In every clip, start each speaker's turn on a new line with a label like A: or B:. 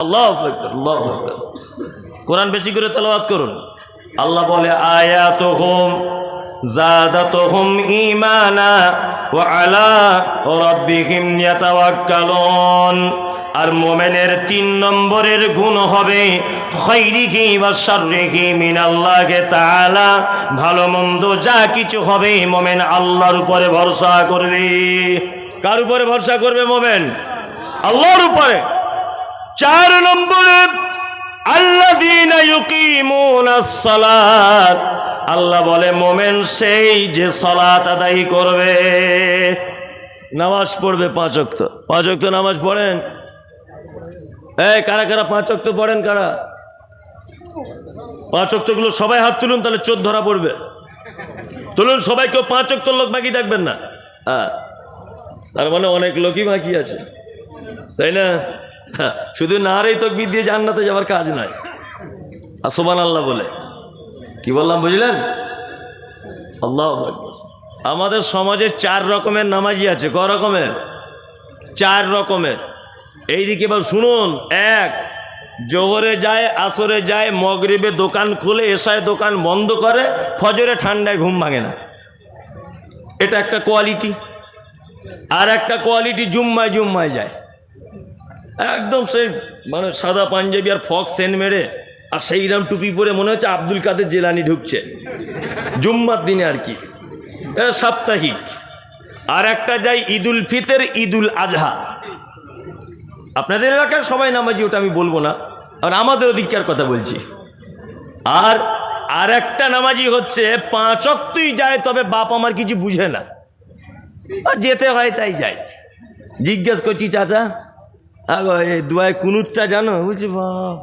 A: আল্লাহু আকবার, আল্লাহু আকবার। কোরআন বেশি করে তেলাওয়াত করুন। আল্লাহ বলে আয়াতুহুম যাদাতুহুম ঈমানা ওয়া আলা রাব্বিহিম ইয়াতাওয়াক্কালুন। আর মুমিনের 3 নম্বরের গুণ হবে খাইরিহি ওয়া শাররিহি মিনাল্লাহি তাআলা। ভালো মন্দ যা কিছু হবে মুমিন আল্লাহর উপরে ভরসা করবে। কার উপরে ভরসা করবে মুমিন? আল্লাহর উপরে। 4 নম্বরে আল্লাযীনা ইউকিমুনাস সালাত। আল্লাহ বলে মুমিন সেই যে সালাত আদায় করবে, নামাজ পড়বে 5 ওয়াক্ত। 5 ওয়াক্ত নামাজ পড়েন? এই কারা কারা 5 ওয়াক্ত পড়েন? কারা 5 ওয়াক্তগুলো সবাই হাত তুলুন, তাহলে চোর ধরা পড়বে। তুলুন সবাই, কেউ 5 ওয়াক্ত লোক বাকি থাকবেন না। তার মানে অনেক লোকই বাকি আছে, তাই না? শুধু নারে তাকবীর দিয়ে জান্নাতে যাওয়ার কাজ নাই। আর সুবহানাল্লাহ বলে কি বললাম বুঝলেন? আল্লাহু আকবার। আমাদের সমাজে 4 রকমের নামাজি আছে। ক রকমের? 4 রকমের। এইদিকে এবার শুনুন। 1, জোহরে যায়, আসরে যায়, মাগরিবে দোকান খুলে, এশায় দোকান বন্ধ করে, ফজরে ঠান্ডায় ঘুম ভাঙে না। এটা একটা কোয়ালিটি। আর একটা কোয়ালিটি জুম্মায় জুম্মায় যায়, একদম সেই মানে সাদা পাঞ্জাবি আর ফক সেন মেরে আর সেইরাম টুপি পরে মনে হচ্ছে আব্দুল কাদের জেলানি ঢুকছে জুম্মার দিনে আর কি, সাপ্তাহিক। আর একটা যায় ঈদুল ফিতর, ঈদুল আজহা। আপনাদের এলাকায় সবাই নামাজি, ওটা আমি বলবো না, আর আমাদের ওদিককার কথা বলছি। আর একটা নামাজি হচ্ছে 5 ওয়াক্তই যায়, তবে বাপ আমার কিছু বুঝে না, যেতে হয় তাই যায়। জিজ্ঞেস করছি চাচা এই দুয়ায় কুনুতটা জানো? বুঝছি বাপ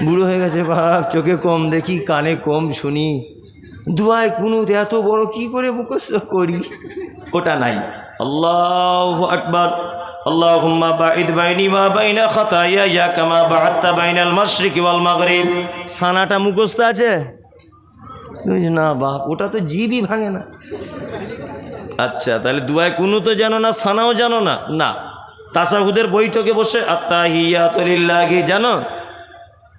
A: বুড়ো হয়ে গেছে বাপ, চোখে কম দেখি, কানে কম শুনি, দুয়ায় কুনুত এত বড় কি করে মুখস্থ করি? ওটা নাই। আল্লাহু আকবার। আল্লাহুম্মা বাঈদ বাইনি ওয়া বাইনা খাতায়ায়া কামা বা'আদতা বাইনাল মাশরিকি ওয়াল মাগরিব। সানাটা মুখস্থ আছে? না বাপ, ওটা তো জিবই ভাঙে না। আচ্ছা, তাহলে দুয়ায় কুনুতও জানো না, সানাও জানো না? না। তাশাহুদের বৈঠকে বসে আত্তাহিয়াতু লিল্লাহি জানো?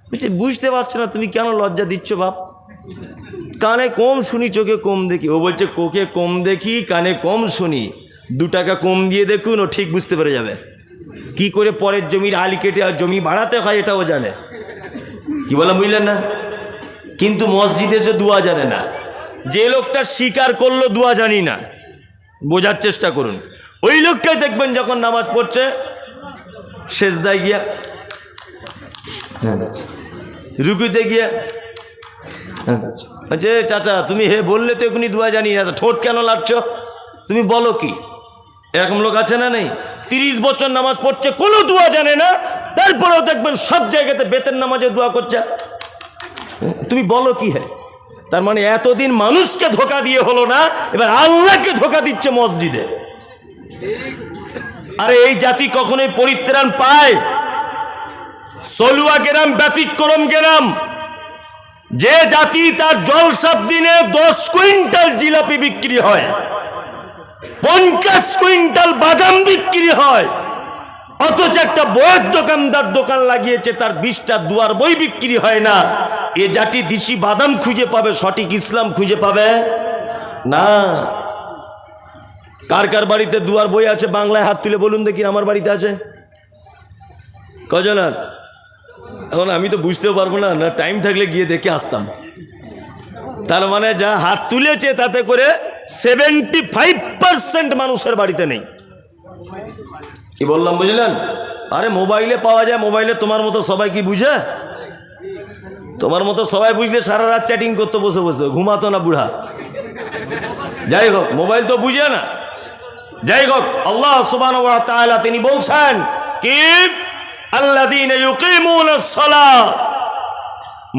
A: বলছে বুঝতে পারছো না, তুমি কেন লজ্জা দিচ্ছ বাপ? কানে কম শুনি, চোখে কম দেখি। ও বলছে কোকে কম দেখি, কানে কম শুনি, 2 টাকা কম দিয়ে দেখুন, ও ঠিক বুঝতে পেরে যাবে কি করে পরের জমির আলি কেটে আর জমি বাড়াতে হয়, এটাও জানে। কি বললাম বুঝলেন না? কিন্তু মসজিদে যে দোয়া জানে না। যে লোকটা স্বীকার করলো দোয়া জানি না, বোঝার চেষ্টা করুন। ওই লোকটাই দেখবেন যখন নামাজ পড়ছে সেজদায় গিয়া, রুকুতে গিয়া, যে চাচা তুমি হে বললে তো এখনই দোয়া জানি না, ঠোঁট কেন লাড়ছ? তুমি বলো কি? এরকম লোক আছে না নেই? 30 বছর নামাজ পড়ছে, কোনো দোয়া জানে না, তারপরেও দেখবেন সব জায়গাতে বেতের নামাজে দোয়া করছে। তুমি বলো কি? হ্যাঁ, তার মানে এতদিন মানুষকে ধোকা দিয়ে হলো না, এবার আল্লাহকে ধোকা দিচ্ছে মসজিদে। আরে এই জাতি কখনোই পরিত্রাণ পায়? সলুয়া গ্রাম ব্যতিক্রম গ্রাম। যে জাতি তার জলসার দিনে 10 কুইন্টাল জিলাপি বিক্রি হয়, 50 কুইন্টাল বাদাম বিক্রি হয়, অথচ একটা বইয়ের দোকানদার দোকান লাগিয়েছে, তার 20টা দুয়ার বই বিক্রি হয় না। এ জাতি দিশি বাদাম খুঁজে পাবে, সঠিক ইসলাম খুঁজে পাবে না। কার কার বাড়িতে দুয়ার বই আছে বাংলায়? হাত তুলে বলুন দেখি। আমার বাড়িতে আছে কজন? আর এখন আমি তো বুঝতেও পারবো না, না টাইম থাকলে গিয়ে দেখে আসতাম। তার মানে যা হাত তুলেছে তাতে করে 75% মানুষের বাড়িতে নেই। কি বললাম বুঝলেন? আরে মোবাইলে পাওয়া যায়, মোবাইলে তোমার মতো সবাই কি বুঝে? তোমার মতো সবাই বুঝলে সারা রাত চ্যাটিং করতে বসে বসে ঘুমাতো না বুড়া। যাই হোক, মোবাইল তো বুঝে না। যাই হোক, আল্লাহ সুবহানাহু ওয়া তাআলা তিনি বলছেন কি, আল্লাযীনা ইউকিমুনাস সালাত,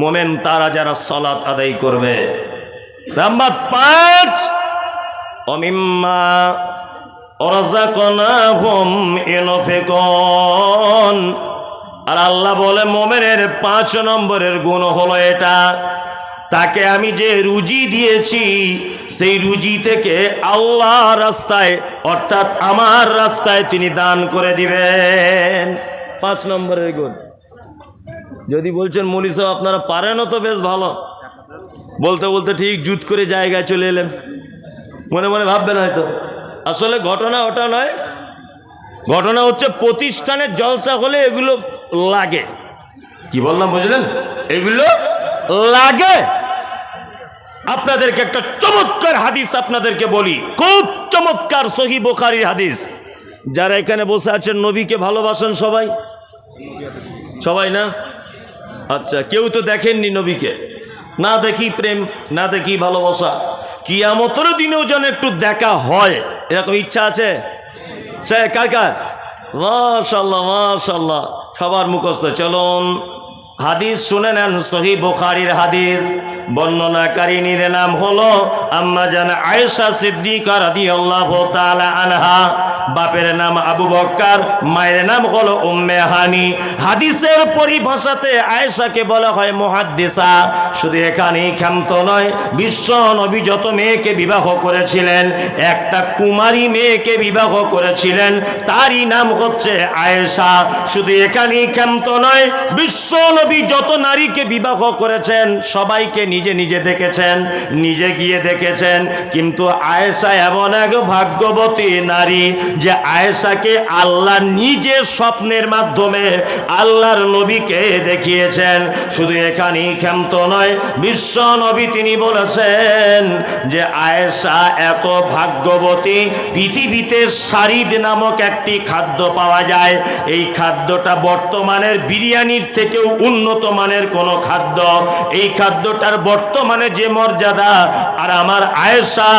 A: মুমিন তারা যারা সালাত আদায় করবে। নাম্বার 5, ওমিম্মা রাযাকনাহুম ইউনফিকুন। আর আল্লাহ বলে মুমিনের 5 নম্বরের গুণ হলো এটা, তাকে আমি যে রুজি দিয়েছি সেই রুজি থেকে আল্লাহর রাস্তায় অর্থাৎ আমার রাস্তায় তিনি দান করে দিবেন। 5 নম্বরের গুণ। যদি বলছেন মৌলী সাহেব আপনারা পারেনও তো বেশ ভালো, বলতে বলতে ঠিক জুত করে জায়গায় চলে এলেন, মনে মনে ভাববেন হয়তো। আসলে ঘটনা ওটা নয়, ঘটনা হচ্ছে প্রতিষ্ঠানের জলসা হলে এগুলো লাগে। কি বললাম বুঝলেন? এগুলো লাগে। আপনাদেরকে একটা চমৎকার হাদিস আপনাদেরকে বলি, খুব চমৎকার সহিহ বুখারীর হাদিস। যারা এখানে বসে আছেন নবীকে ভালোবাসেন সবাই? সবাই না? আচ্ছা, কেউ তো দেখেননি নবীকে। না দেখি প্রেম, না দেখি ভালোবাসা, কিয়ামতের দিনেও যেন একটু দেখা হয়, এরকম ইচ্ছা আছে সে কার কার? মাশাআল্লাহ মাশাআল্লাহ, সবার মুখস্থ। চলুন হাদিস শুনে নেন, সহিহ বুখারীর হাদিস। বর্ণনাকারিনীর নাম হলো আম্মা জান আয়েশা সিদ্দিকা রাদিয়াল্লাহু তাআলা আনহা। বাপের নাম আবু বকর, মায়ের নাম হলো উম্মে হানি। হাদিসের পরিভাষাতে আয়েশাকে বলা হয় মুহাদ্দিসা। শুধু এখানেই ক্ষান্ত নয়, বিশ্ব নবী যত মেয়েকে বিবাহ করেছিলেন, একটা কুমারী মেয়েকে বিবাহ করেছিলেন, তারই নাম হচ্ছে আয়েশা। শুধু এখানেই ক্ষান্ত নয়, বিশ্ব নবী যত নারীকে বিবাহ করেছেন সবাইকে নিজে নিজে দেখেছেন, নিজে গিয়ে দেখেছেন। কিন্তু আয়েশা এমন এক ভাগ্যবতী নারী যে আয়েশাকে আল্লাহ নিজে স্বপ্নের মাধ্যমে আল্লাহর নবীকে দেখিয়েছেন। শুধু এখানেই ক্ষান্ত নয়, বিশ্ব নবী তিনি বলেছেন যে আয়েশা এত ভাগ্যবতী, পৃথিবীতে শারিদ নামক একটি খাদ্য পাওয়া যায়, এই খাদ্যটা বর্তমানের বিরিয়ানির থেকেও উন্নত মানের কোনো খাদ্য। এই খাদ্যটার বর্তমানে যে মর্যাদা, আর আমার আয়েশা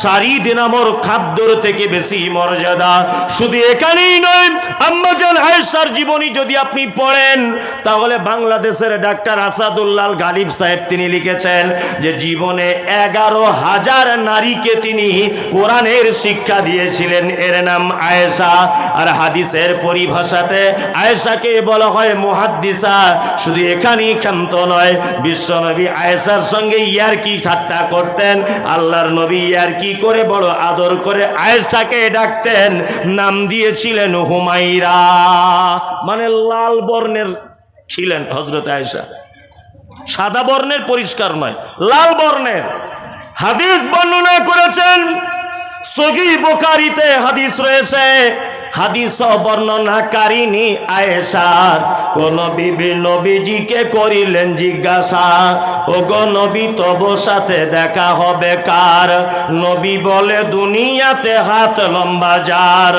A: শারিদ নামক খাদ্যর থেকে বেশি মর্যাদা। শুধু এখানেই নয়, আম্মা জান আয়েশার জীবনী যদি আপনি পড়েন তাহলে বাংলাদেশের ডাক্তার আসাদুল্লাহ গালিব সাহেব তিনি লিখেছেন যে জীবনে 11,000 নারীকে তিনি কোরআনের শিক্ষা দিয়েছিলেন, এর নাম আয়েশা। আর হাদিসের পরিভাষাতে আয়েশাকে বলা হয় মুহাদ্দিসা। শুধু এখানেই ক্ষান্ত নয়, বিশ্বনবী আয়েশার সঙ্গে ইয়ারকি ঠাট্টা করতেন। আল্লাহর নবী ইয়ারকি করে বড় আদর করে আয়েশাকে ডাকতেন, নাম দিয়েছিলেন হুমাইরা, মানে লাল বর্ণের ছিলেন হযরত আয়েশা, সাদা বর্ণের পরিষ্কার নয়, লাল বর্ণের। হাদিস বর্ণনা করেছেন সহিহ বুখারীতে হাদিস রয়েছে। হাদিস বর্ণনাকারিনী আয়েশা কোন বিবি নবীজিকে করিলেন জিজ্ঞাসা, ওগো নবী তব সাথে দেখা হবে কার? নবী বলে দুনিয়াতে হাত লম্বা যার।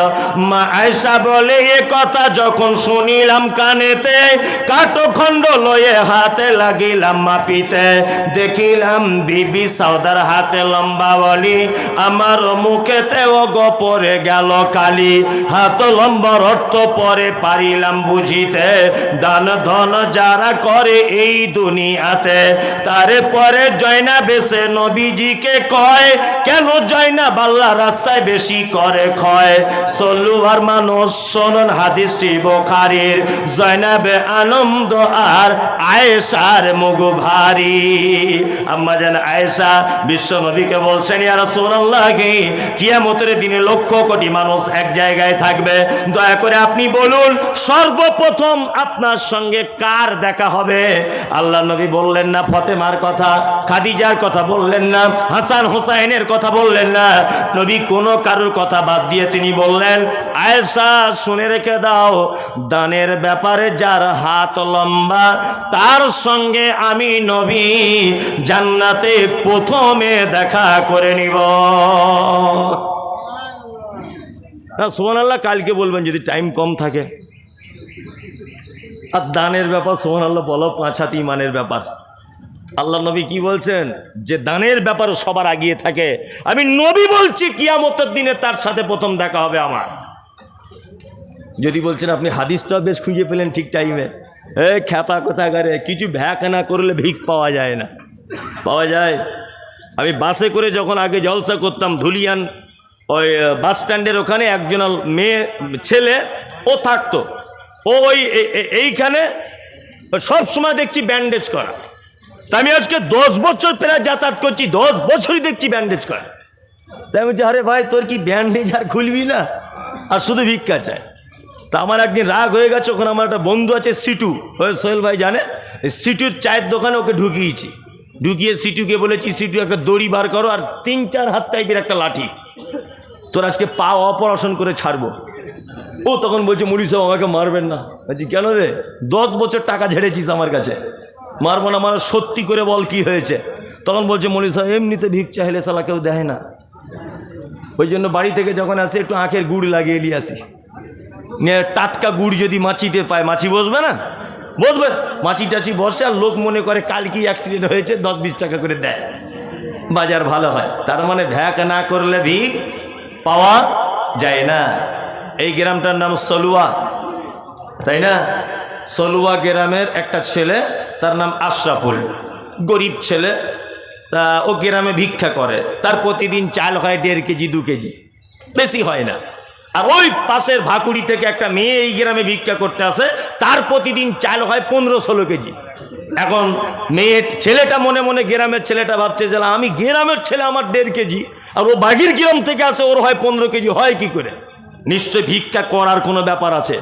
A: মা আয়েশা বলে এ কথা যখন শুনিলাম কানেতে, কাঠখণ্ড লয়ে হাতে লাগিলাম মাপিতে। দেখিলাম বিবি সাউদার হাতে লম্বা বলি, আমার মুখেতে ওগো পড়ে গেল কালি। হাত লম্বার অর্থ পরে পারিলাম বুঝিতে, দান ধন যারা করে এই দুনিয়াতে। তারে পরে জয়নাব এসে নবীজিকে কয়, কেন জয়নাব আল্লাহ রাস্তায় বেশি করে ক্ষয়? সল্লুয়ার মানুষ শোনন হাদিসটি বুখারীর। জয়নাবে আনন্দ আর আয়েশার মুখ ভারী। আম্মা জান আয়েশা বিশ্ব নবীকে বলছেন, ইয়া রাসূলুল্লাহ, কিয়ামতের দিনে লক্ষ কোটি মানুষ এক জায়গায় থাকবে, দয়া করে আপনি বলুন সর্বপ্রথম আপনার সঙ্গে কার দেখা হবে? আল্লাহ নবী বললেন না ফাতেমার কথা, খাদিজার কথা বললেন না, হাসান হুসাইনের কথা বললেন না। নবী কোনো কারোর কথা বাদ দিয়ে তিনি বললেন, আয়েশা শুনে রেখে দাও, দানের ব্যাপারে যার হাত লম্বা তার সঙ্গে আমি নবী জান্নাতে প্রথমে দেখা করে নিব। সুবহানাল্লাহ কালকে বলবেন যদি টাইম কম থাকে। আর দানের ব্যাপার সুবহানাল্লাহ বলো 5 হাত ইমানের ব্যাপার। আল্লাহ নবী কি বলছেন যে দানের ব্যাপার সবার আগিয়ে থাকে। আমি নবী বলছি কিয়ামতের দিনে তার সাথে প্রথম দেখা হবে আমার। যদি বলছেন আপনি হাদিসটা বেশ খুঁজে পেলেন ঠিক টাইমে, খ্যাপা কোথাকারে, কিছু ভ্যাক না করলে ভিক পাওয়া যায় না। পাওয়া যায়। আমি বাসে করে যখন আগে জলসা করতাম ধুলিয়ান, ওই বাস স্ট্যান্ডের ওখানে একজন মেয়ে ছেলে ও থাকতো, ও ওই এইখানে সব সময় দেখছি ব্যান্ডেজ করা। তা আমি আজকে 10 বছর প্রায় যাতায়াত করছি, 10 বছরই দেখছি ব্যান্ডেজ করা। তাই আমি বলছি, আরে ভাই তোর কি ব্যান্ডেজ আর খুলবি না, আর শুধু ভিক্ষা চায়। তা আমার একদিন রাগ হয়ে গেছে, ওখানে আমার একটা বন্ধু আছে সিটু, ওই সোহেল ভাই জানে, এই সিটুর চায়ের দোকানে ওকে ঢুকিয়েছি, ঢুকিয়ে সিটুকে বলেছি, সিটু একটা দড়ি বার করো আর 3-4 হাত টাইপের একটা লাঠি, তোর আজকে পা অপারেশন করে ছাড়বো। ও তখন বলছে মুড়ি সাহেব আমাকে মারবেন না। বলছি কেন রে? 10 বছর টাকা ঝেড়েছিস আমার কাছে, মারবো না মানে সত্যি করে বল কি হয়েছে। তখন বলছে মুড়ি সাহেব এমনিতে ভিক চাইলে শালা কেউ দেয় না, ওই জন্য বাড়ি থেকে যখন আসে একটু আখের গুড় লাগিয়ে নিয়ে আসি, নিয়ে টাটকা গুড় যদি মাছিতে পায়, মাছি বসবে না, বসবে, মাছি টাছি বসে আর লোক মনে করে কাল কি অ্যাক্সিডেন্ট হয়েছে, 10-20 টাকা করে দেয়, বাজার ভালো হয়। তার মানে ভ্যাক না করলে ভিক পাওয়া যায় না। এই গ্রামটার নাম সলুয়া, তাই না? সলুয়া গ্রামের একটা ছেলে, তার নাম আশরাফুল, গরিব ছেলে, তা ও গ্রামে ভিক্ষা করে, তার প্রতিদিন চাল হয় 1.5 কেজি 2 কেজি, বেশি হয় না। আর ওই পাশের ভাকুড়ি থেকে একটা মেয়ে এই গ্রামে ভিক্ষা করতে আসে, তার প্রতিদিন চাল হয় 15-16 কেজি। এখন ছেলেটা মনে মনে, গ্রামের ছেলেটা ভাবছে যে আমি গ্রামের ছেলে, আমার 1.5 কেজি, আর ও বাগির গ্রাম থেকে আসে, ওর হয় 15 কেজি, হয় কি করে? নিশ্চয় ভিক্ষা করার কোনো ব্যাপার আছে।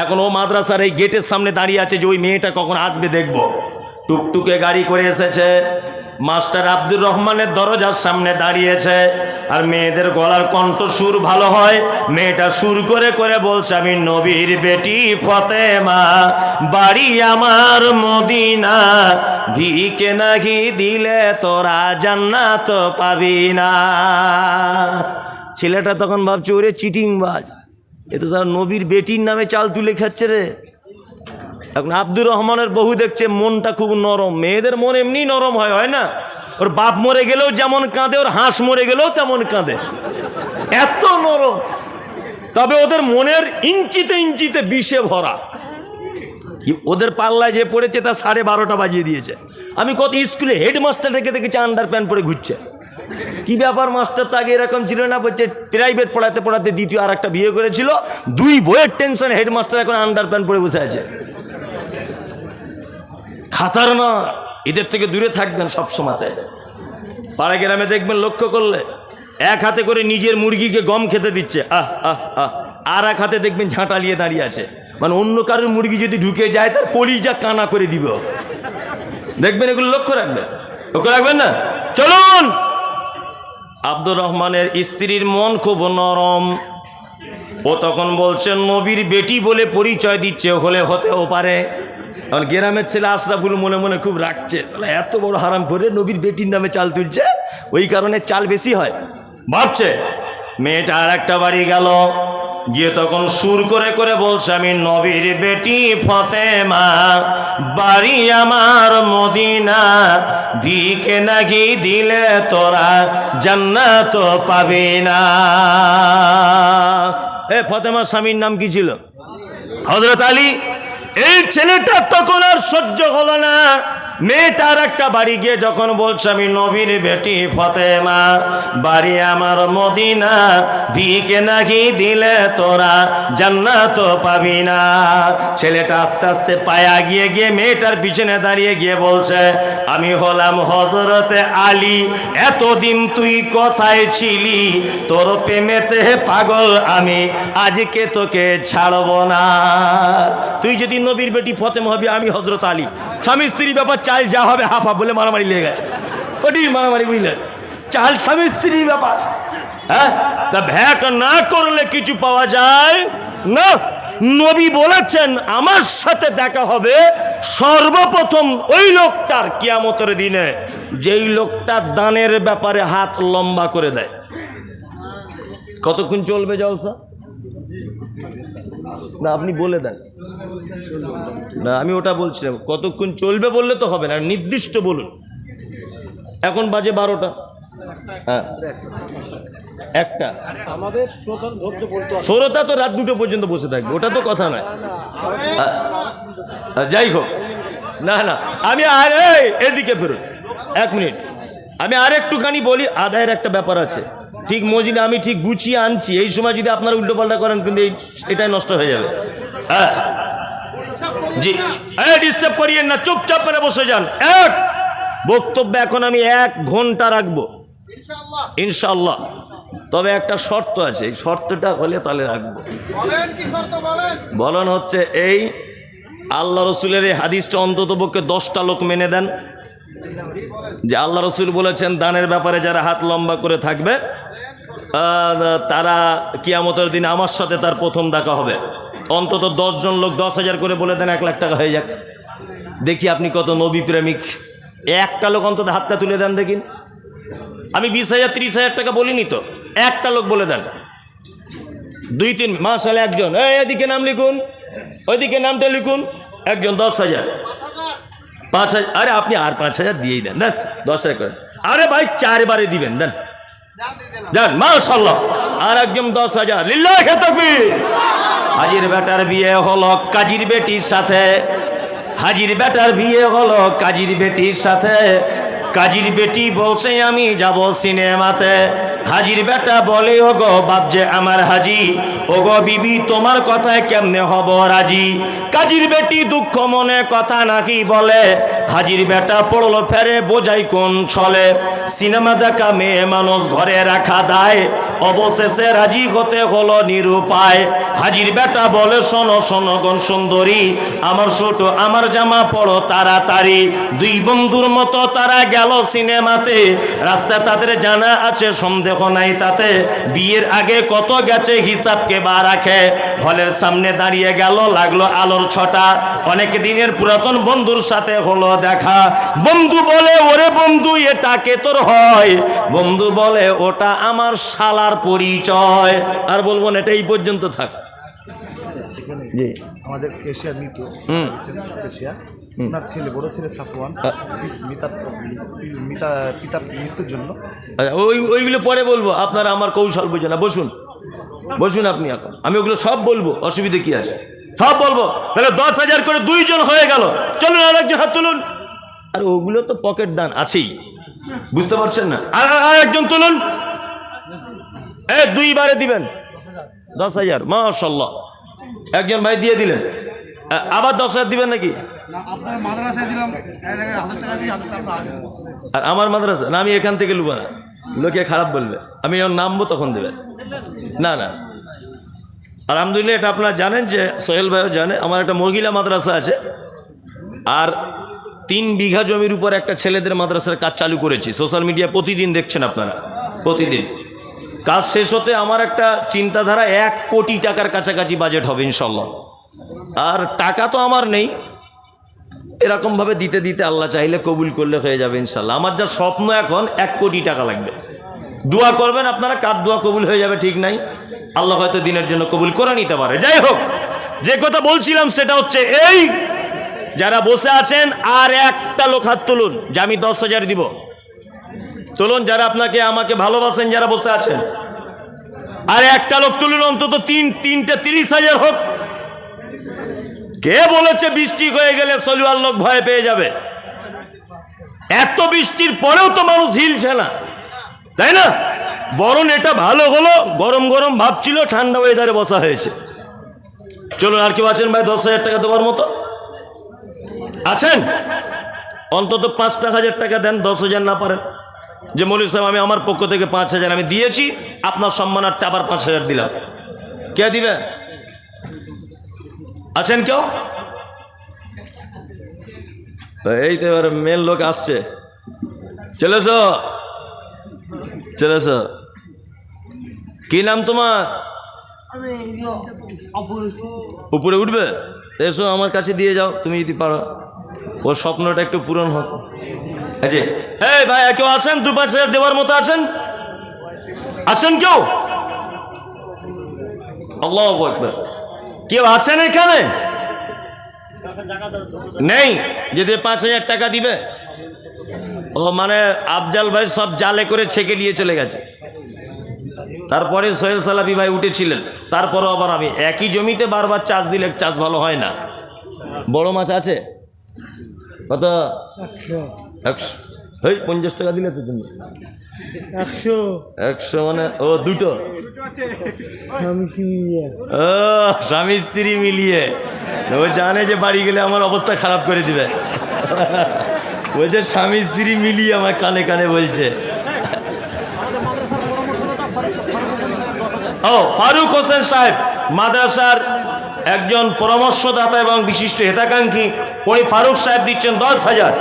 A: এখন ও মাদ্রাসার এই গেটের সামনে দাঁড়িয়ে আছে যে ওই মেয়েটা কখন আসবে দেখবো। টুকটুকে গাড়ি করে এসেছে, মাস্টার আব্দুর রহমানের দরজার সামনে দাঁড়িয়েছে, আর মেয়েদের গলার কণ্ঠ সুর ভালো হয়। মেয়েটা সুর করে করে বলছে, আমি নবীর বেটি ফতেমা, বাড়ি আমার মদিনা, ভিকে নাহি দিলে তোরা জান্নাত পাবি না। ছেলেটা তখন ভাবছে ওরে চিটিংবাজ, এ তো স্যার নবীর বেটির নামে চাল তুলে খাচ্ছে রে। এখন আব্দুর রহমানের বহু দেখছে মনটা খুব নরম, মেয়েদের মন এমনি নরম হয়, হয় না? ওর বাপ মরে গেলেও যেমন কাঁদে, ওর হাঁস মরে গেলেও তেমন কাঁদে, এত নরম। তবে ওদের মনের ইঞ্চিতে ইঞ্চিতে বিষে ভরা। ওদের পাল্লায় যে পড়েছে তা 12:30 বাজিয়ে দিয়েছে। আমি কত স্কুলে হেডমাস্টার থেকে দেখেছি আন্ডার প্যান্ট পরে ঘুরছে। কি ব্যাপার, মাস্টার তো আগে এরকম ছিল না, বলছে প্রাইভেট পড়াতে পড়াতে দ্বিতীয় আর একটা বিয়ে করেছিল, 2 বইয়ের টেনশন, হেডমাস্টার এখন আন্ডার প্যান্ট পরে বসে আছে। খাতার না, এদের থেকে দূরে থাকবেন সব সময়তে। পাড়া গ্রামে দেখবেন, লক্ষ্য করলে এক হাতে করে নিজের মুরগিকে গম খেতে দিচ্ছে, আর এক হাতে দেখবেন ঝাঁটা নিয়ে দাঁড়িয়ে আছে, মানে অন্য কারোর মুরগি যদি ঢুকে যায় তার কলিজা কানা করে দিবে। দেখবেন, এগুলো লক্ষ্য রাখবেন, লক্ষ্য রাখবেন না? চলুন। আব্দুর রহমানের স্ত্রীর মন খুব নরম, ও তখন বলছেন নবীর বেটি বলে পরিচয় দিচ্ছে, হলে হতেও পারে। এখন গ্রামের ছেলে আশরাফুল মনে মনে খুব রাখছে, এত বড় হারাম করে নবীর বেটির নামে চাল তুলছে, ওই কারণে চাল বেশি হয় ভাবছে। মেয়েটা আর একটা বাড়ি গেল, গিয়ে তখন সুর করে করে বলছে, আমি নবীর বেটি ফতেমা, বাড়ি আমার মদিনা, ভিকে নাহি দিলে তোরা জান্নাত পাবি না। এ ফতেমার স্বামীর নাম কি ছিল? হযরত আলী। এই ছেলেটা তখন আর সহ্য হলো না, মেয়েটার একটা বাড়ি গিয়ে যখন বলছে, আমি নবীর বেটি ফতেমা, বাড়ি আমার মদিনা, ভিকে নাহি দিলে তোরা জান্নাত পাবি না। ছেলেটা আস্তে আস্তে পায়ে গিয়ে গিয়ে মেয়েটার পিছনে দাঁড়িয়ে গিয়ে বলছে, আমি হলাম হযরতে আলী, এতদিন তুই কোথায় ছিলি, তোর প্রেমেতে পাগল আমি, আজকে তোকে ছাড়ব না। তুই যদি নবীর বেটি ফতেমা হবি, আমি হযরত আলী। স্বামী স্ত্রী ব্যাপার, চাল যা হবে হাফা বলে মারামারি লেগে গেছে, কঠিন মারামারি, বুঝলেন? চাল স্বামী স্ত্রীর ব্যাপার, হ্যাঁ? তা ভ্যাক না করলে কিছু পাওয়া যায় না। নবী বলেছেন আমার সাথে দেখা হবে সর্বপ্রথম ওই লোকটার কিয়ামতের দিনে, যেই লোকটা দানের ব্যাপারে হাত লম্বা করে দেয়। কতক্ষণ চলবে জলসা? না আপনি বলে দেন না, আমি ওটা বলছি না, কতক্ষণ চলবে বললে তো হবে না, নির্দিষ্ট বলুন। এখন বাজে 12টা, হ্যাঁ 1টা।
B: আমাদের
A: শ্রোতা তো রাত 2টো পর্যন্ত বসে থাকবে, ওটা তো কথা নয়। যাই হোক, না না, আমি আর এদিকে ফেরুন 1 মিনিট, আমি আর একটুখানি বলি। আদায়ের একটা ব্যাপার আছে, ঠিক মজিনা আমি ঠিক গুছিয়ে আনছি, এই সময় যদি আপনারা উল্টোপাল্টা করেন কিন্তু এটাই নষ্ট হয়ে যাবে। হ্যাঁ জি, ডিস্টার্ব করিয়েন না, চুপচাপ করে বসে যান। বক্তব্য এখন আমি 1 ঘন্টা রাখবো, ইনশাআল্লাহ। তবে একটা শর্ত আছে, এই শর্তটা হলে তাহলে রাখবো। বলেন হচ্ছে এই, আল্লাহ রসুলের এই হাদিসটা অন্তত পক্ষে 10টা লোক মেনে দেন যে আল্লাহ রসুল বলেছেন দানের ব্যাপারে যারা হাত লম্বা করে থাকবে তারা কিয়ামতের দিন আমার সাথে তার প্রথম দেখা হবে। অন্তত 10 জন লোক 10,000 করে বলে দেন, 1 লাখ টাকা হয়ে যাক। দেখি আপনি কত নবী প্রেমিক। একটা লোক অন্তত হাতটা তুলে দেন দেখিন। আমি 20,000 30,000 টাকা বলিনি তো, একটা লোক বলে দেন। 2-3 মাশাআল্লাহ একজন, এদিকে নাম লিখুন, ওইদিকে নামটা লিখুন। একজন 10,000 5,000, আরে আপনি আর 5,000 দিয়েই দেন, দেন 10,000 করে। আরে ভাই 4 বারে দিবেন, দেন দেন মাশাআল্লাহ। আর একজন 10,000, লিল্লাহি তাকবীর। হাজির বেটার বিয়ে হলো কাজীর বেটির সাথে, হাজির বেটার বিয়ে হলো কাজীর বেটির সাথে। কাজীর বেটি বলছে আমি যাব সিনেমাতে। হাজির বেটা বলে ও গো বাপ যে আমার হাজি, ও গো বিবি তোমার কথায় কেমনে হব রাজি। কাজীর বেটি দুঃখ মনে কথা নাকি বলে, হাজির বেটা পড়লো ফেরে বোঝাই কোন ছলে। সিনেমা দেখা মেয়ে মানুষ ঘরে রাখা দায়, অবশেষে রাজি হতে হলো নিরুপায়। হাজির বেটা বলে শোনো শোনো গণ সুন্দরী, আমার ছোট আমার জামা পড়ো তাড়াতাড়ি। 2 বন্ধুর মতো তারা গেল সিনেমাতে, রাস্তা তাদের জানা আছে সন্দেহ নাই তাতে। বিয়ের আগে কত গেছে হিসাব কে বা রাখে। হলের সামনে দাঁড়িয়ে গেল, লাগলো আলোর ছটা। অনেক দিনের পুরাতন বন্ধুর সাথে হলো দেখা। বন্ধু বলে ওরে বন্ধু এটা কে তোর হয়? বন্ধু বলে ওটা আমার শালার পরিচয়। আর বলবো না, এটা এই পর্যন্ত থাক। জি
B: আমাদের এশিয়া মৃত এশিয়া, ওনার ছেলে বড় ছেলে সাফওয়ান পিতার মৃত্যুর জন্য।
A: ওইগুলো পরে বলবো, আপনারা আমার কৌশল বুঝে না। বসুন বসুন আপনি, এখন আমি ওগুলো সব বলবো, অসুবিধে কি আছে সব বলবো। তাহলে 10,000 করে 2 জন হয়ে গেল। চলুন আর একজন হাত তুলুন। আর ওগুলো তো পকেট দান আছেই, বুঝতে পারছেন না। আর একজন তুলুন, 2 বারে দিবেন 10,000। মাশাআল্লাহ, একজন ভাই দিয়ে দিলেন। আবার 10,000 দিবেন নাকি? আর আমার মাদ্রাসা না, আমি এখান থেকে লুবো না, লোকে খারাপ বলবে। আমি যখন নামবো তখন দেবেন। না না, আলহামদুলিল্লাহ এটা আপনারা জানেন যে সোহেল ভাইও জানে, আমার একটা মহিলা মাদ্রাসা আছে। আর 3 বিঘা জমির উপর একটা ছেলেদের মাদ্রাসার কাজ চালু করেছি। সোশ্যাল মিডিয়া প্রতিদিন দেখছেন আপনারা, প্রতিদিন। কাজ শেষ হতে আমার একটা চিন্তাধারা 1 কোটি টাকার কাছাকাছি বাজেট হবে ইনশাল্লাহ। আর টাকা তো আমার নেই, এরকমভাবে দিতে দিতে আল্লাহ চাইলে কবুল করলে হয়ে যাবে ইনশাল্লাহ। আমার যা স্বপ্ন এখন 1 কোটি টাকা লাগবে। দোয়া করবেন আপনারা, কার দোয়া কবুল হয়ে যাবে ঠিক নাই, আল্লাহ হয়তো দিনের জন্য কবুল করে নিতে পারে। যাই হোক, যে কথা বলছিলাম সেটা হচ্ছে এই, যারা বসে আছেন আর একটা লোক হাত তুলুন যে আমি 10,000 দিব। তুলুন যারা আপনাকে আমাকে ভালোবাসেন, যারা বসে আছেন। আর একটা লোক তুলুন, অন্তত 3টে 30,000 হোক। কে বলেছে বৃষ্টি হয়ে গেলে সলিওয়ার লোক ভয় পেয়ে যাবে? এত বৃষ্টির পরেও তো মানুষ হিলছে না, তাই না? বরং এটা ভালো হলো, গরম গরম ভাব ছিল, ঠান্ডা ওয়েদারে বসা হয়েছে। চলুন, আর কেউ আছেন ভাই 10,000 টাকা দেওয়ার মতো? আছেন? অন্তত 5,000 টাকা দেন, 10,000 না পারেন যে মৌলভী সাহেব আমি আমার পক্ষ থেকে 5,000 আমি দিয়েছি, আপনার সম্মানার্থে আবার 5,000 দিলাম। কে দিবে? আছেন কেউ? এই তো এবার মেন লোক আসছে। চলেছ চলেছ, কি নাম তোমার? উপরে উঠবে? এসো আমার কাছে দিয়ে যাও তুমি যদি পারো, ওর স্বপ্নটা একটু পূরণ হোক। এই ভাই কেউ আছেন 2-5,000 দেওয়ার মতো? আছেন? আছেন কেউ? আল্লাহু আকবার। কেউ আছেন এখানে? নেই? যদি 5,000 টাকা দিবে। ও মানে আফজাল ভাই সব জালে করে ছেঁকে নিয়ে চলে গেছে। তারপরে সোহেল সালাফি ভাই উঠেছিলেন, তারপরও আবার আমি একই জমিতে বারবার চাষ দিলে চাষ ভালো হয় না। বড় মাছ আছে কত? 100। 50 টাকা দিলে তো তুমি 100 মানে ও দুটো স্বামী স্ত্রী মিলিয়ে। ও জানে যে বাড়ি গেলে আমার অবস্থা খারাপ করে দিবে, বলছে স্বামী স্ত্রী মিলিয়ে আমার কানে কানে বলছে। ও ফারুক হোসেন সাহেব মাদ্রাসার একজন পরামর্শদাতা এবং বিশিষ্ট হিতাকাঙ্ক্ষী, উনি ফারুক সাহেব দিচ্ছেন 10,000।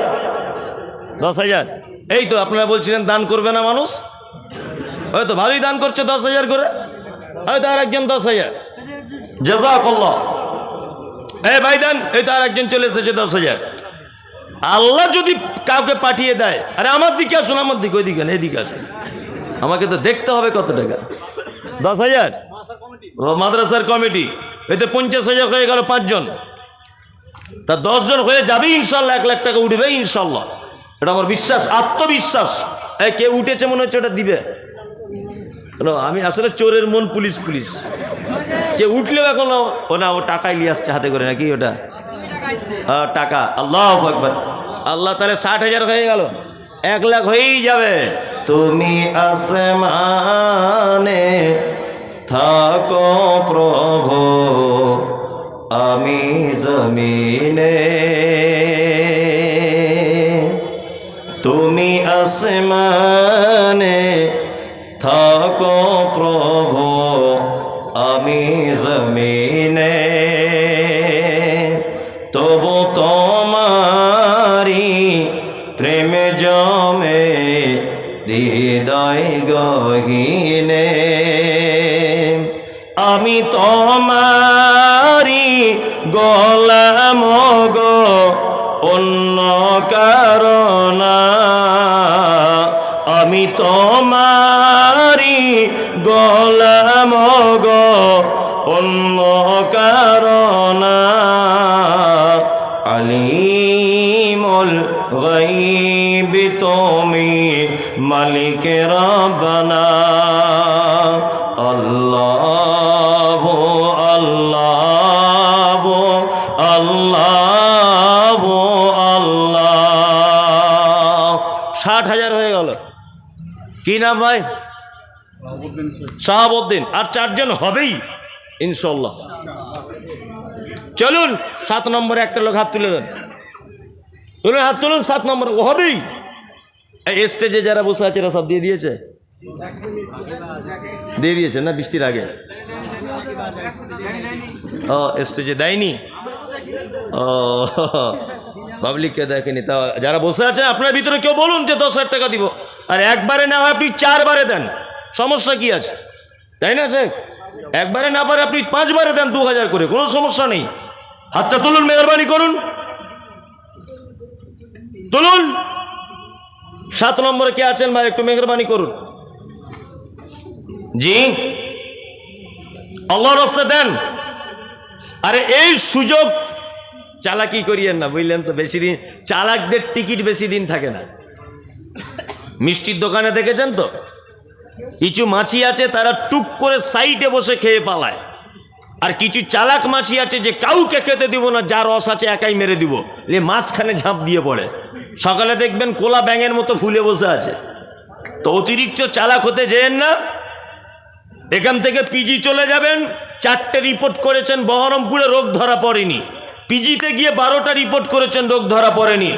A: 10,000। এই তো আপনারা বলছিলেন দান করবে না মানুষ, হয়তো ভালোই দান করছে 10,000 করে, হয়তো আর একজন 10,000। জাযাকাল্লাহ। এই ভাই দেন, এই তো আর একজন চলে এসেছে 10,000। আল্লাহ যদি কাউকে পাঠিয়ে দেয়, আরে আমার দিকে আসুন, আমার দিকে, ওইদিকে না, এদিকে আসুন, আমাকে তো দেখতে হবে কত টাকা। 10,000 ও মাদ্রাসার কমিটি, এতে 50,000 হয়ে গেল 5 জন, তা 10 জন হয়ে যাবে ইনশাল্লাহ, 1 লাখ টাকা উঠবে ইনশাল্লাহ, এটা আমার বিশ্বাস, আত্মবিশ্বাস। কে উঠেছে মনে হচ্ছে ওটা দিবে, আমি আসলে চোরের মন পুলিশ পুলিশ, কে উঠলেও এখন ও না, ও টাকাই নিয়ে আসছে হাতে করে নাকি ওটা টাকা। আল্লাহু আকবার। আল্লাহ তাহলে 60,000 হয়ে গেল, 1 লাখ হয়েই যাবে। তুমি আসমানে থাকো প্রভু, আমি জমিনে, তুমি আসমানে থাকো প্রভু, আমি জমিনে, তবু তোমারি প্রেম জমে হৃদয় গহীনে, আমি তোমারি গোলাম গো, অন্য কারণ, আমি তোমারি গোলাম গো, অন্য কারণ, আলিমুল গায়ব তুমি, মালিক রব্বানা, আল্লাহ আল্লাহ আল্লাহ আল্লাহ। 60,000 হয়ে গেল। কি নাম ভাই? শাহাবুদ্দিন। আর 4 জন হবেই ইনশাল্লাহ। চলুন 7 নম্বরে একটা লোক হাত তুলে দেন, তুলুন হাত তুলুন, 7 নম্বর ও হবেই। এই স্টেজে যারা বসে আছে এরা সব দিয়ে দিয়েছে, দিয়ে দিয়েছে না বৃষ্টির আগে? ও স্টেজে দেয়নি, ও পাবলিককে দেখেনি। তা যারা বসে আছে আপনার ভিতরে কেউ বলুন যে 10,000 টাকা দিব, আর একবারে না হয় আপনি 4 বারে দেন, সমস্যা কি আছে, তাই না শেখ? একবারে না পারে আপনি 5 বারে দেন 2,000 করে, কোনো সমস্যা নেই। হাতটা তুলুন, মেহরবানি করুন, তুলুন। 7 নম্বরে কে আছেন ভাই, একটু মেহরবানি করুন। জি, আল্লাহর রাস্তায় দেন। আরে এই সুযোগ চালাকি করিয়েন না, বুঝলেন তো? বেশি দিন চালাকদের টিকিট বেশি দিন থাকে না। মিষ্টির দোকানে দেখেছেন তো, কিছু মাছি আছে তারা টুক করে সাইডে বসে খেয়ে পালায়, আর কিছু চালাক মাছি আছে যে কাউকে খেতে দিব না, যার রস আছে একাই মেরে দিব, এ মাঝখানে ঝাঁপ দিয়ে পড়ে। সকালে দেখবেন কোলা ব্যাঙের মতো ফুলে বসে আছে। তো অতিরিক্ত চালাক হতে যেন না। এখান থেকে পিজি চলে যাবেন, 4টে রিপোর্ট করেছেন বহরমপুরে, রোগ ধরা পড়েনি। পিজিতে গিয়ে 12টা রিপোর্ট করেছেন, রোগ ধরা পড়েনি।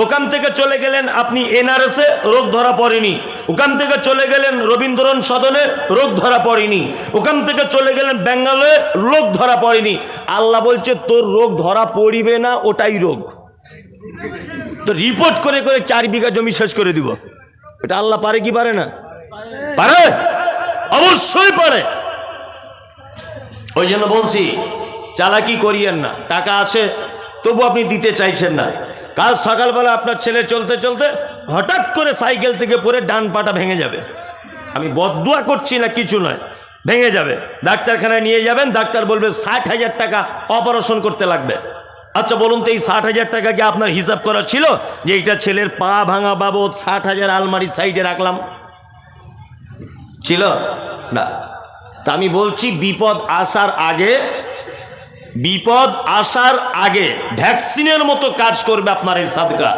A: ওখান থেকে চলে গেলেন আপনি এনআরএসে, রোগ ধরা পড়েনি। ওখান থেকে চলে গেলেন রবীন্দ্রন সদনে, রোগ ধরা পড়েনি। ওখান থেকে চলে গেলেন ব্যাঙ্গালোরে, রোগ ধরা পড়েনি। আল্লাহ বলছে তোর রোগ ধরা পড়িবে না, ওটাই রোগ। তো রিপোর্ট করে করে 4 বিঘা জমি শেষ করে দিব, এটা আল্লাহ পারে কি পারে না? পারে, অবশ্যই পারে। ওই জন্য বলছি চালাকি করিয়েন না। টাকা আছে তবু আপনি দিতে চাইছেন না। কাল সকালবেলা আপনার ছেলে চলতে চলতে হঠাৎ করে সাইকেল থেকে পড়ে ডান পাটা ভেঙে যাবে। আমি বদদুয়া করছি না, কিছু নয়, ভেঙে যাবে। ডাক্তারখানায় নিয়ে যাবেন, ডাক্তার বলবে 60,000 টাকা অপারেশন করতে লাগবে। আচ্ছা বলুন তো, এই 60,000 টাকা কি আপনার হিসাব করা ছিল যে এইটা ছেলের পা ভাঙা বাবদ 60,000 আলমারির সাইডে রাখলাম? ছিল না। তা আমি বলছি বিপদ আসার আগে ভ্যাকসিনের মতো কাজ করবে আপনার এই সাদকা।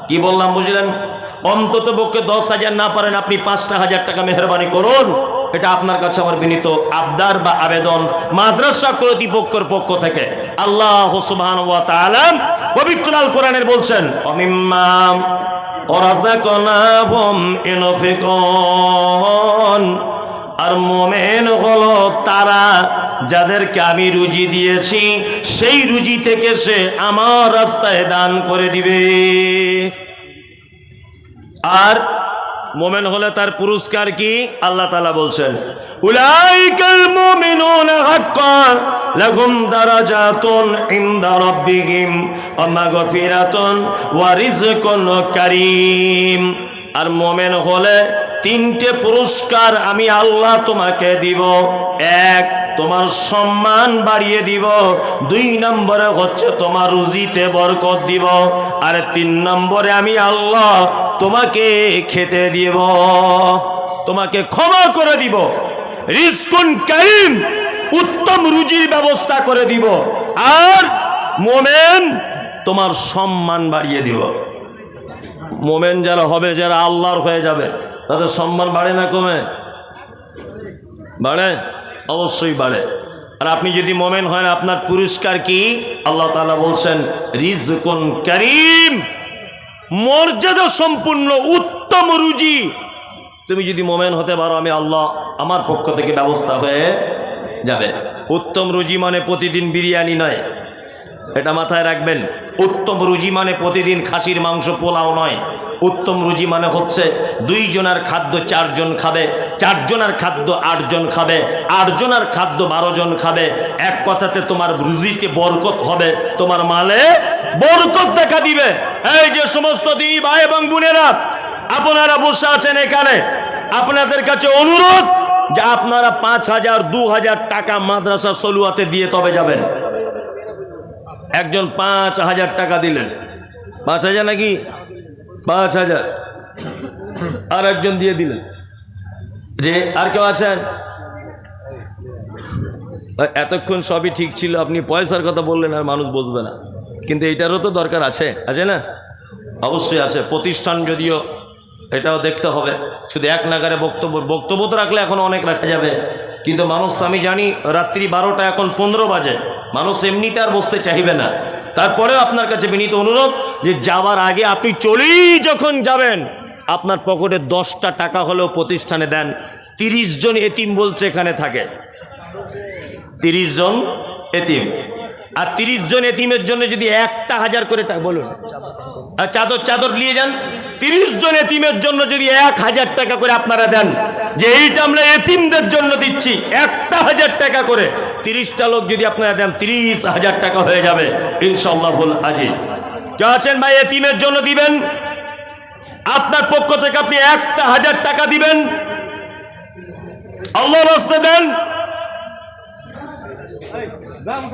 A: কি বললাম বুঝলেন? অন্তত পক্ষে 10,000 না পারেন আপনি 5,000 টাকা মেহরবানি করুন। এটা আপনার কাছে আমার বিনীত আবদার বা আবেদন মাদ্রাসা কর্তৃপক্ষের পক্ষ থেকে। আল্লাহ সুবহানাহু ওয়া তাআলা পবিত্র আল কোরআনের বলছেন, অমিম্মা ওয়ারাযাকনাহুম ইউনফিকুন, আর মুমিন হলো তারা যাদেরকে আমি রুজি দিয়েছি সেই রুজি থেকে সে আমার রাস্তায় দান করে দিবে। আর মুমিন হলে তার পুরস্কার কি? আল্লাহ তাআলা বলছেন, উলাইকাল মুমিনুনা হাক্কান লাহুম দারাজাতুন ইনদা রাব্বিহিম ওয়া মাগফিরাতুন ওয়া রিজকুন কারীম। আর মুমিন হলে তিনটে পুরস্কার আমি আল্লাহ তোমাকে দিব। এক, তোমার সম্মান বাড়িয়ে দিব। 2 নম্বরে হচ্ছে তোমার রুজিতে বরকত দিব। আর 3 নম্বরে আমি আল্লাহ তোমাকে খেতে দিব, তোমাকে ক্ষমা করে দিব। রিজকুন কারীম, উত্তম রুজির ব্যবস্থা করে দিব। আর মুমিন তোমার সম্মান বাড়িয়ে দিব। মুমিন যারা হবে, যারা আল্লাহর হয়ে যাবে, তাদের সম্মান বাড়ে না কমে? বাড়ে, অবশ্যই বাড়ে। আর আপনি যদি মুমিন হন, আপনার পুরস্কার কি? আল্লাহ তাআলা বলছেন রিজকুন কারীম, মর্যাদা সম্পূর্ণ উত্তম রুজি। তুমি যদি মুমিন হতে পারো, আমি আল্লাহ আমার পক্ষ থেকে ব্যবস্থা হয়ে যাবে। উত্তম রুজি মানে প্রতিদিন বিরিয়ানি নয়, এটা মাথায় রাখবেন। উত্তম রুজি মানে প্রতিদিন খাসির মাংস পোলাও নয়। উত্তম রুজি মানে হচ্ছে 2 জনের খাদ্য 4 জন খাবে, 4 জনের খাদ্য 8 জন খাবে, 8 জনের খাদ্য 12 জন খাবে। এক কথাতে তোমার রুজিতে বরকত হবে, তোমার মালে বরকত দেখা দিবে। এই যে সমস্ত দিনী ভাই এবং বোনেরা আপনারা বসে আছেন এখানে, আপনাদের কাছে অনুরোধ যে আপনারা 5,000 2,000 টাকা মাদ্রাসা সলুয়াতে দিয়ে তবে যাবেন। একজন 5,000 টাকা দিলেন, 5,000 নাকি 5,000, আর একজন দিয়ে দিলেন। যে আর কেউ আছেন? এতক্ষণ সবই ঠিক ছিল, আপনি পয়সার কথা বললেন আর মানুষ বুঝবে না, কিন্তু এইটারও তো দরকার আছে, আছে না? অবশ্যই আছে। প্রতিষ্ঠান যদিও এটাও দেখতে হবে, শুধু এক নাগারে বক্তব্য তো রাখলে এখন অনেক রাখা যাবে, কিন্তু মানুষ, আমি জানি রাত্রি 12টা এখন 15 বাজে, মানুষ এমনিতে আর বসতে চাইবে না। তারপরেও আপনার কাছে বিনীত অনুরোধ যে যাওয়ার আগে আপনি চলেই যখন যাবেন, আপনার পকেটে 10টা টাকা হলেও প্রতিষ্ঠানে দেন। 30 জন এতিম বলছে এখানে থাকে, 30 জন এতিম। আর 30 জন এতিমের জন্য যদি 1,000 করে টাকা, বলুন, আর চাদর নিয়ে যান। 30 জন এতিমের জন্য যদি 1,000 টাকা করে আপনারা দেন, যে এইটা আমরা এতিমদের জন্য দিচ্ছি 1,000 টাকা করে, 30টা লোক যদি আপনারা দেন 30,000 টাকা হয়ে যাবে ইনশাআল্লাহুল আজিজ। কেউ আছেন ভাই এতিমের জন্য দিবেন? আপনার পক্ষ থেকে আপনি 1,000 টাকা দিবেন, আল্লাহর রাস্তায় দেন।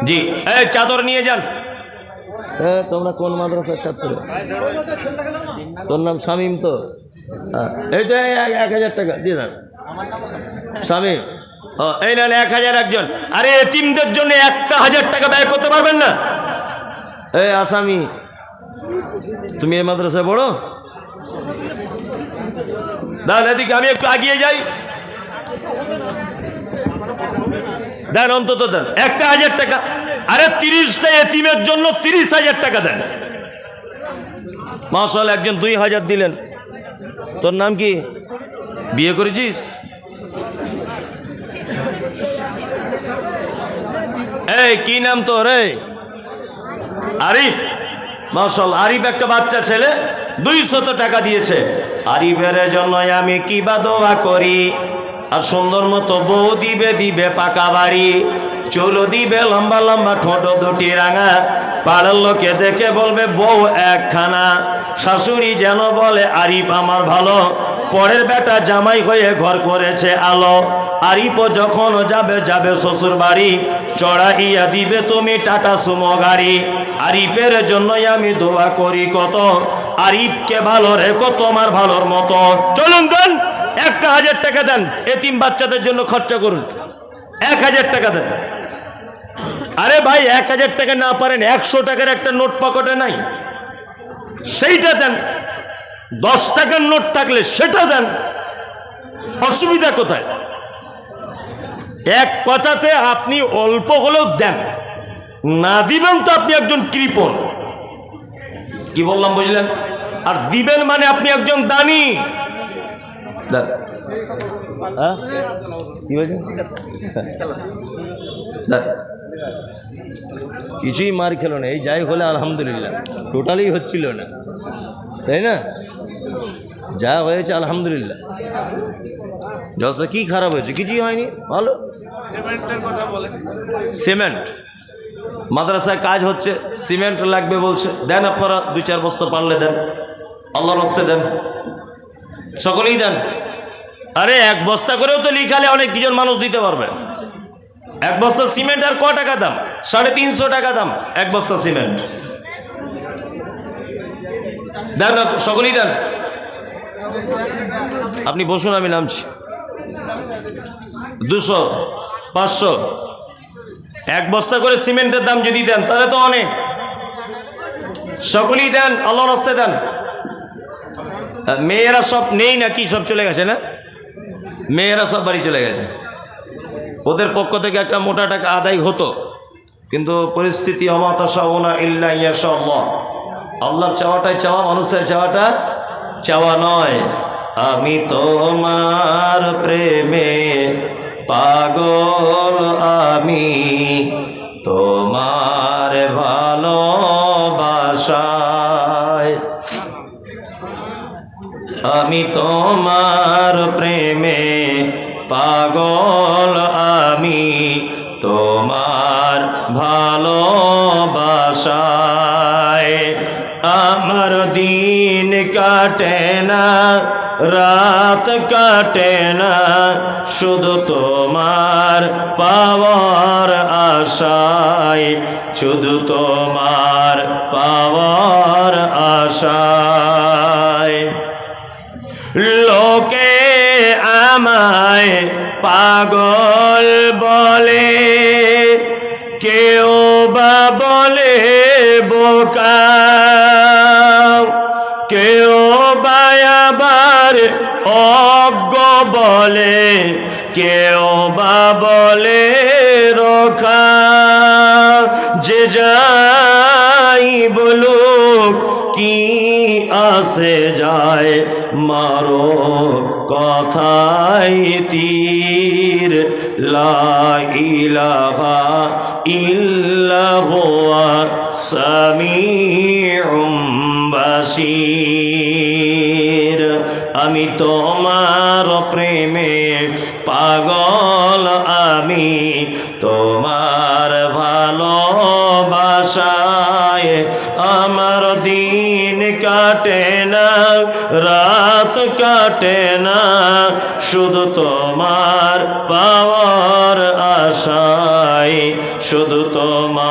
A: জি, এই চাদর নিয়ে যান। তোমরা কোন মাদ্রাসার ছাত্র? তোর নাম শামীম তো? এইটা 1,000 টাকা দিয়ে দেন শামীম। এই নেন 1,000 একজন। আরে এতিমদের জন্য 1,000 টাকা ব্যয় করতে পারবেন না? এই আসামি, তুমি এই মাদ্রাসায় পড়ো? দেন এদিকে, আমি একটু এগিয়ে যাই, দেন অন্তত দেন 1,000 টাকা। আরে 30টা এতিমের জন্য 30,000 টাকা দেন। মাশাআল্লাহ, একজন 2,000 দিলেন। তোর নাম কি? বিয়ে করেছিস? এই কি নাম তোর? আরিফ। মাশাআল্লাহ, আরিফ একটা বাচ্চা ছেলে, 200 টাকা দিয়েছে। আরিফের জন্য আমি কি বা দোয়া করি। আর সুন্দর মতো বউ দিবে পাকা বাড়ি, চুলো দিবে লম্বা লম্বা, ঠোঁট 2টি রাঙা, পাড়ার লোকে দেখে বলবে বউ একখানা। শাশুড়ি যেন বলে আরিফ আমার ভালো, পরের বেটা জামাই হয়ে ঘর করেছে আলো। আরিফও যখন যাবে শ্বশুর বাড়ি, চড়াইয়া দিবে তুমি টাটা সুমো গাড়ি। আরিফের জন্যই আমি দোয়া করি কত, আরিফকে ভালো রেখো তোমার ভালোর মতো। চলুন দেন 1,000 টাকা দেন, এতিম বাচ্চাদের জন্য খরচা করুন। 1,000 টাকা দেন। আরে ভাই 1,000 টাকা না পারেন, 100 টাকার একটা নোট পকেটে নাই, সেইটা দেন। 10 টাকার নোট থাকলে সেটা দেন, অসুবিধা কোথায়? এক কথাতে আপনি অল্প হলেও দেন, না দিবেন তো আপনি একজন কৃপণ। কি বললাম বুঝলেন? আর দিবেন মানে আপনি একজন দানী। দেন। হ্যাঁ কি বলছেন? দেন। কিছুই মার খেলো না, এই যাই হলে আলহামদুলিল্লাহ, টোটালি হচ্ছিল না, তাই না? যা হয়েছে আলহামদুলিল্লাহ। জলসা কি খারাপ হয়েছে? কিছুই হয়নি, ভালো। সিমেন্ট মাদ্রাসায় কাজ হচ্ছে, সিমেন্ট লাগবে বলছে, দেন আপনারা 2-4 বস্তা পারলে দেন, আল্লাহর রাস্তে দেন, সকলেই দেন। আরে 1 বস্তা করেও তো লিখালে অনেক কিছু মানুষ দিতে পারবে। 1 বস্তা সিমেন্ট আর ক টাকা দাম? 350 টাকা দাম 1 বস্তা সিমেন্ট। দেন না, সকলেই দেন। আপনি বসুন, আমি নামছি। 200, 500 1 বস্তা করে সিমেন্টের দাম যদি দেন তাহলে তো অনেক। সকলেই দেন, আল্লাহর রাস্তায় দেন। মেয়েরা সব নেই নাকি? সব চলে গেছে না? মেয়েরা সব বাড়ি চলে গেছে। ওদের পক্ষ থেকে একটা মোটা টাকা আদায় হতো, কিন্তু পরিস্থিতি অমাতাশাউনা ইল্লা ইয়াশাআল্লাহ, আল্লাহর চাওয়াটাই চাওয়া, মানুষের চাওয়াটা চাওয়া নয়। আমি তোমার প্রেমে পাগল, আমি তোমার ভালোবাসায়, আমি তোমার প্রেমে পাগল, আমি তোমার ভালোবাসায়। আমার দিন কাটে না, রাত কাটে না, শুধু তোমার পাওয়ার আশায়, শুধু তোমার পাওয়ার আশায়। লোকে আমায় পাগল বলে, কেউ বা বলে বোকা, কেউ বা আবার অজ্ঞ বলে, কেউ বা বলে রোখা। যে যাই বলুক কি আসে যায়, মারো কথাই তীর, লা ইলাহা ইল্লা হুয়া সামিউম বাসীর। আমি তোমার প্রেমে পাগল, আমি তোমার ভালোবাসায়। আমার দিন কাটে না, রাত কাটে না, শুধু তোমার পাওয়ার আশায়, শুধু তোমার